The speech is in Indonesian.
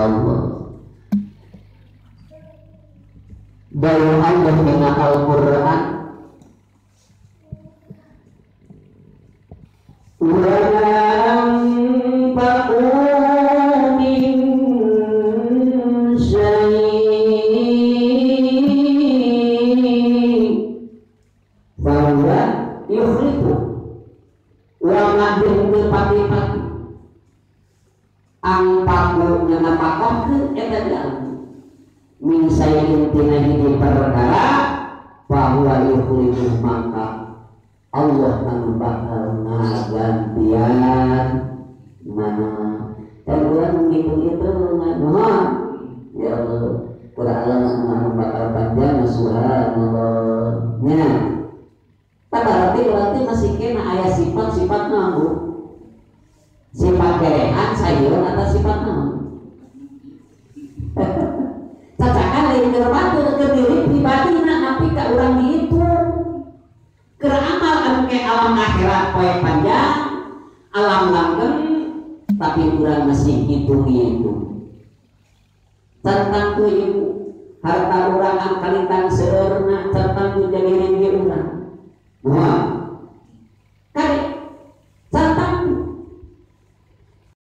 Allah. Dawuh Allah dina Al-Qur'an, wa anfaqu min syai'in fahuwa yukhlifu wa ma'din pati-pati angpaku nganapakahkeun eta jalan min sayin tina hiji perkara bahwa yukhlifu maka Allah anu bakal ngagantian mana kan urang gitu-gitu nganuhan ya Allah kurang anu bakal panjang subhanallah nya berarti masih kena aya sifat-sifat nahu sifat kerehan sayeuran atau sifat nahu cacakan lain terbantu ke diri pribadina napi ka urang diitu keur amal anu ke alam akhirat poe panjang alam langgeng tapi urang masih hitung-hitung tentang ibu harta urang anu kalintang seueurna serta